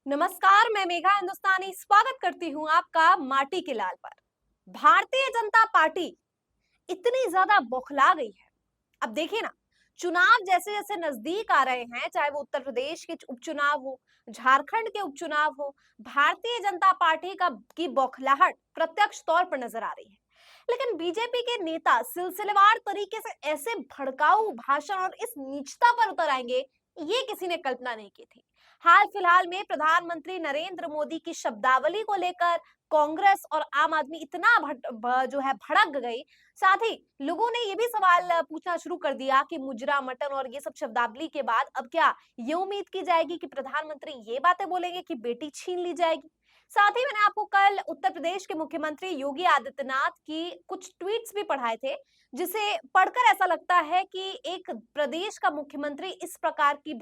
नमस्कार, मैं मेघा हिंदुस्तानी स्वागत करती हूँ आपका माटी के लाल पर। भारतीय जनता पार्टी इतनी ज्यादा बौखला गई है। अब देखिए ना, चुनाव जैसे जैसे नजदीक आ रहे हैं, चाहे वो उत्तर प्रदेश के उपचुनाव हो, झारखंड के उपचुनाव हो, भारतीय जनता पार्टी का की बौखलाहट प्रत्यक्ष तौर पर नजर आ रही है। लेकिन बीजेपी के नेता सिलसिलेवार तरीके से ऐसे भड़काऊ भाषण और इस नीचता पर उतर आएंगे, ये किसी ने कल्पना नहीं की थी। हाल फिलहाल में प्रधानमंत्री नरेंद्र मोदी की शब्दावली को लेकर कांग्रेस और आम आदमी इतना जो है भड़क गई। साथ ही लोगों ने ये भी सवाल पूछना शुरू कर दिया कि मुजरा मटन और ये सब शब्दावली के बाद अब क्या ये उम्मीद की जाएगी कि प्रधानमंत्री ये बातें बोलेंगे कि बेटी छीन ली जाएगी। साथ ही मैंने आपको कल उत्तर प्रदेश के मुख्यमंत्री योगी आदित्यनाथ की कुछ ट्वीट्स भी पढ़ाए थे, जिसे पढ़कर ऐसा लगता है कि एक प्रदेश का मुख्यमंत्री इस प्रकार की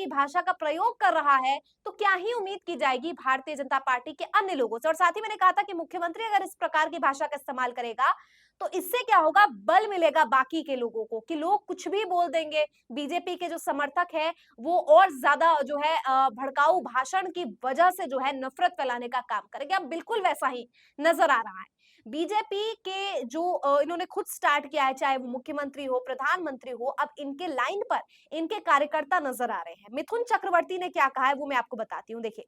भाषा का प्रयोग कर रहा है, तो क्या ही उम्मीद की जाएगी भारतीय जनता पार्टी के अन्य लोगों से। और साथ ही मैंने कहा था कि मुख्यमंत्री अगर इस प्रकार की भाषा का इस्तेमाल करेगा, तो इससे क्या होगा, बल मिलेगा बाकी के लोगों को कि लोग कुछ भी बोल देंगे। बीजेपी के जो समर्थक है वो और ज्यादा जो है भड़काऊ भाषण की वजह से जो है नफरत फैलाने का काम करेंगे। अब बिल्कुल वैसा ही नजर आ रहा है। बीजेपी के जो इन्होंने खुद स्टार्ट किया है, चाहे वो मुख्यमंत्री हो, प्रधानमंत्री हो, अब इनके लाइन पर इनके कार्यकर्ता नजर आ रहे हैं। मिथुन चक्रवर्ती ने क्या कहा है वो मैं आपको बताती हूँ, देखिए।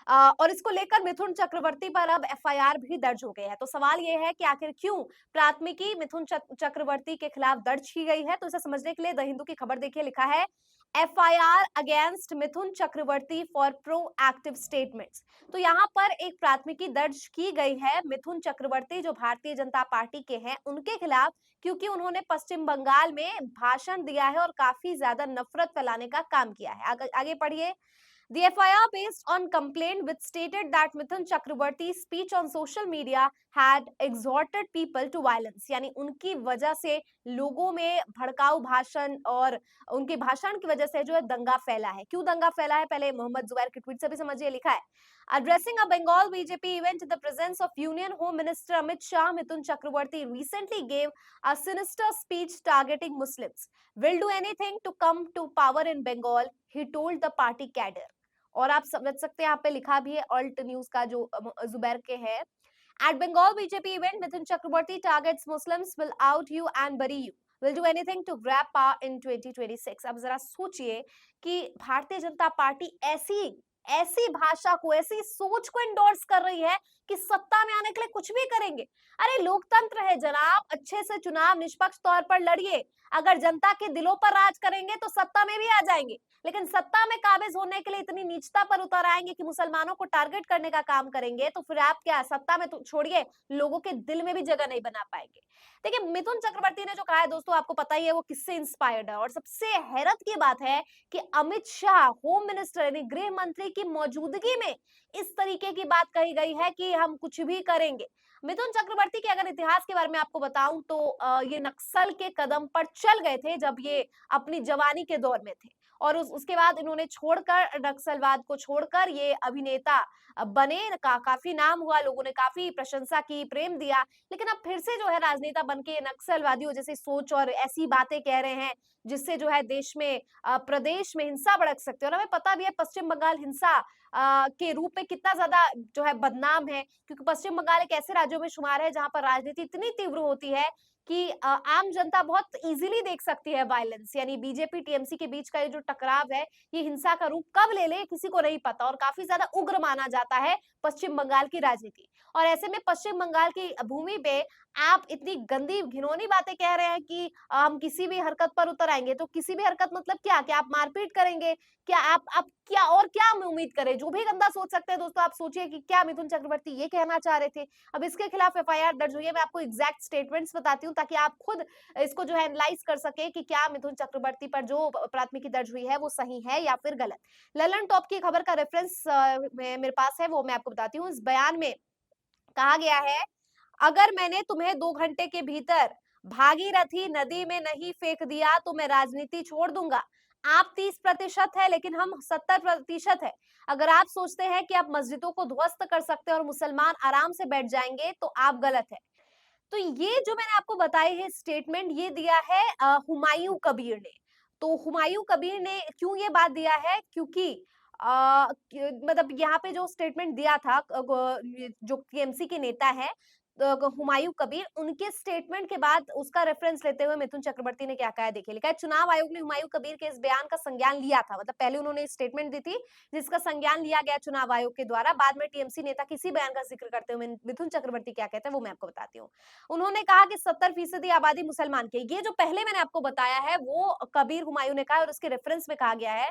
और इसको लेकर मिथुन चक्रवर्ती पर अब एफआईआर भी दर्ज हो गई है। तो सवाल ये है कि आखिर क्यों प्राथमिकी मिथुन चक्रवर्ती के खिलाफ दर्ज की गई है। तो इसे समझने के लिए द हिंदू की खबर देखिए, लिखा है FIR against Mithun Chakraborty for proactive statements. तो यहाँ पर एक प्राथमिकी दर्ज की गई है मिथुन चक्रवर्ती, जो भारतीय जनता पार्टी के हैं, उनके खिलाफ, क्योंकि उन्होंने पश्चिम बंगाल में भाषण दिया है और काफी ज्यादा नफरत फैलाने का काम किया है। आगे पढ़िए। The FIR based on complaint which stated that Mithun Chakrabarty's speech on social media had exhorted people to violence, यानी उनकी वजह से लोगों में भड़काऊ भाषण और उनके भाषण की वजह से जो है दंगा फैला है। क्यों दंगा फैला है, पहले मोहम्मद जुबैर की ट्वीट से भी समझिए, लिखा है addressing a Bengal BJP event in the presence of Union Home Minister Amit Shah, Mithun Chakrabarty recently gave a sinister speech targeting Muslims. Will do anything to come to power in Bengal, he told the party cadre. और आप समझ सकते हैं, यहाँ पे लिखा भी है ऑल्ट न्यूज का जो जुबैर के है। At Bengal BJP event Mithun Chakraborty targets Muslims will out you and bury you, will do anything to grab power in 2026। अब जरा सोचिए कि भारतीय जनता पार्टी ऐसी ऐसी भाषा को, ऐसी सोच को इंडोर्स कर रही है कि सत्ता में आने के लिए कुछ भी करेंगे। अरे लोकतंत्र है जनाब, अच्छे से चुनाव निष्पक्ष तौर पर लड़िए। अगर जनता के दिलों पर राज करेंगे तो सत्ता में भी आ जाएंगे, लेकिन सत्ता में काबिज होने के लिए इतनी नीचता पर उतर आएंगे कि मुसलमानों को टारगेट करने का काम करेंगे, तो फिर आप क्या सत्ता में तो छोड़िए, लोगों के दिल में भी जगह नहीं बना पाएंगे। देखिए मिथुन चक्रवर्ती ने जो कहा है दोस्तों, आपको पता ही है वो किससे इंस्पायर्ड है। और सबसे हैरत की बात है कि अमित शाह, होम मिनिस्टर यानी गृह मंत्री की मौजूदगी में इस तरीके की बात कही गई है कि हम कुछ भी करेंगे। मिथुन चक्रवर्ती के अगर इतिहास के बारे में आपको बताऊं तो ये नक्सल के कदम पर चल गए थे जब ये अपनी जवानी के दौर में थे। और उसके बाद इन्होंने छोड़कर, नक्सलवाद को छोड़कर ये अभिनेता बने। काफी नाम हुआ, लोगों ने काफी प्रशंसा की, प्रेम दिया। लेकिन अब फिर से जो है राजनेता बनके नक्सलवादियों जैसी सोच और ऐसी बातें कह रहे हैं जिससे जो है देश में, प्रदेश में हिंसा भड़क सकती है। और हमें पता भी है पश्चिम बंगाल हिंसा के रूप में कितना ज्यादा जो है बदनाम है, क्योंकि पश्चिम बंगाल एक ऐसे राज्यों में शुमार है जहां पर राजनीति इतनी तीव्र होती है कि आम जनता बहुत इजीली देख सकती है वायलेंस। यानी बीजेपी टीएमसी के बीच का ये जो टकराव है, ये हिंसा का रूप कब ले ले किसी को नहीं पता, और काफी ज्यादा उग्र माना जाता है पश्चिम बंगाल की राजनीति। और ऐसे में पश्चिम बंगाल की भूमि पे आप इतनी गंदी घिनौनी बातें कह रहे हैं कि हम किसी भी हरकत पर उतर आएंगे। तो किसी भी हरकत मतलब क्या आप मारपीट करेंगे? क्या आप क्या और क्या हम उम्मीद करें? जो भी गंदा सोच सकते हैं दोस्तों, आप सोचिए कि क्या मिथुन चक्रवर्ती ये कहना चाह रहे थे। अब इसके खिलाफ एफआईआर दर्ज हुई है। मैं आपको एग्जैक्ट स्टेटमेंट्स बताती हूँ ताकि आप खुद इसको जो है एनालाइज कर सके कि क्या मिथुन चक्रवर्ती पर जो प्राथमिकी दर्ज हुई है वो सही है या फिर गलत। ललन टॉप की खबर का रेफरेंस मेरे पास है, वो मैं आपको बताती हूँ। इस बयान में कहा गया है, अगर मैंने तुम्हें 2 घंटे के भीतर भागीरथी नदी में नहीं फेंक दिया तो मैं राजनीति छोड़ दूंगा। आप 30% है लेकिन हम 70% है। अगर आप सोचते हैं कि आप मस्जिदों को ध्वस्त कर सकते हैं और मुसलमान आराम से बैठ जाएंगे तो आप गलत है। तो ये जो मैंने आपको बताई है स्टेटमेंट, ये दिया है हुमायूं कबीर ने। तो हुमायूं कबीर ने क्यों ये बात दिया है? क्योंकि मतलब यहाँ पे जो स्टेटमेंट दिया था ये जो टीएमसी के नेता है हुमायूं कबीर, उनके स्टेटमेंट के बाद उसका रेफरेंस लेते हुए मिथुन चक्रवर्ती ने क्या कहा है देखिए। लिखा है चुनाव आयोग ने हुमायूं कबीर के इस बयान का संज्ञान लिया था। मतलब पहले उन्होंने स्टेटमेंट दी थी जिसका संज्ञान लिया गया चुनाव आयोग के द्वारा। बाद में टीएमसी नेता किसी बयान का जिक्र करते हुए मिथुन चक्रवर्ती क्या कहते हैं वो मैं आपको बताती हूँ। उन्होंने कहा कि 70% आबादी मुसलमान की। ये जो पहले मैंने आपको बताया है वो कबीर हुमायूं ने कहा और उसके रेफरेंस में कहा गया है।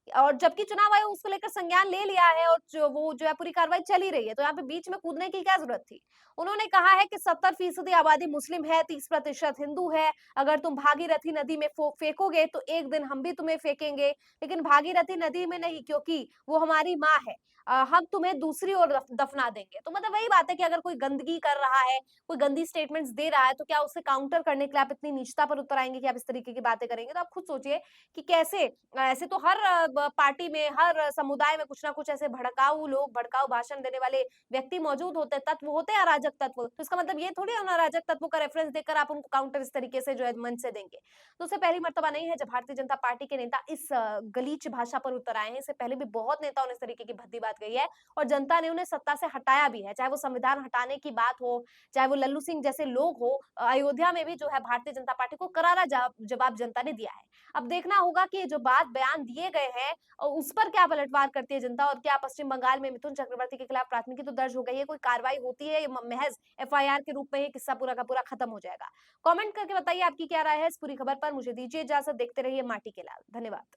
और जबकि चुनाव आयोग उसको लेकर संज्ञान ले लिया है और जो है पूरी कार्रवाई चल ही रही है, तो यहाँ पे बीच में कूदने की क्या जरूरत थी। उन्होंने कहा है कि 70% आबादी मुस्लिम है, 30% हिंदू है। अगर तुम भागीरथी नदी में फेंकोगे तो एक दिन हम भी तुम्हें फेंकेंगे, लेकिन भागीरथी नदी में नहीं, क्योंकि वो हमारी माँ है। हम तुम्हें दूसरी ओर दफना देंगे। तो मतलब वही बात है कि अगर कोई गंदगी कर रहा है, कोई गंदी स्टेटमेंट्स दे रहा है, तो क्या उसे काउंटर करने के लिए आप इतनी नीचता पर उतर आएंगे कि आप इस तरीके की बातें करेंगे। तो आप खुद सोचिए कि कैसे ऐसे तो हर पार्टी में, हर समुदाय में कुछ ना कुछ ऐसे भड़काऊ लोग, भड़काऊ भाषण देने वाले व्यक्ति मौजूद होते हैं, तत्व होते हैं अराजक तत्व। तो इसका मतलब ये थोड़ी है उन अराजक तत्वों का रेफरेंस देकर आप उनको काउंटर इस तरीके से जो है मंच से देंगे। तो उससे पहली मर्तबा नहीं है जब भारतीय जनता पार्टी के नेता इस गलीच भाषा पर उतर आए हैं। इससे पहले भी बहुत नेताओं ने इस तरीके की भद्दी बात कही है और जनता ने उन्हें सत्ता से हटाया भी है। चाहे वो संविधान हटाने की बात हो, चाहे वो लल्लू सिंह जैसे लोग हो, अयोध्या में भी जो है भारतीय जनता पार्टी को करारा जवाब जनता ने दिया है। अब देखना होगा कि जो बात बयान दिए गए हैं उस पर क्या पलटवार करती है जनता और क्या पश्चिम बंगाल में मिथुन चक्रवर्ती के खिलाफ प्राथमिकी तो दर्ज हो गई है, कोई कार्रवाई होती है या महज एफआईआर के रूप में ये किस्सा पूरा का पूरा खत्म हो जाएगा। कमेंट करके बताइए आपकी क्या राय है इस पूरी खबर पर। मुझे दीजिए इजाजत, देखते रहिए माटी के लाल। धन्यवाद।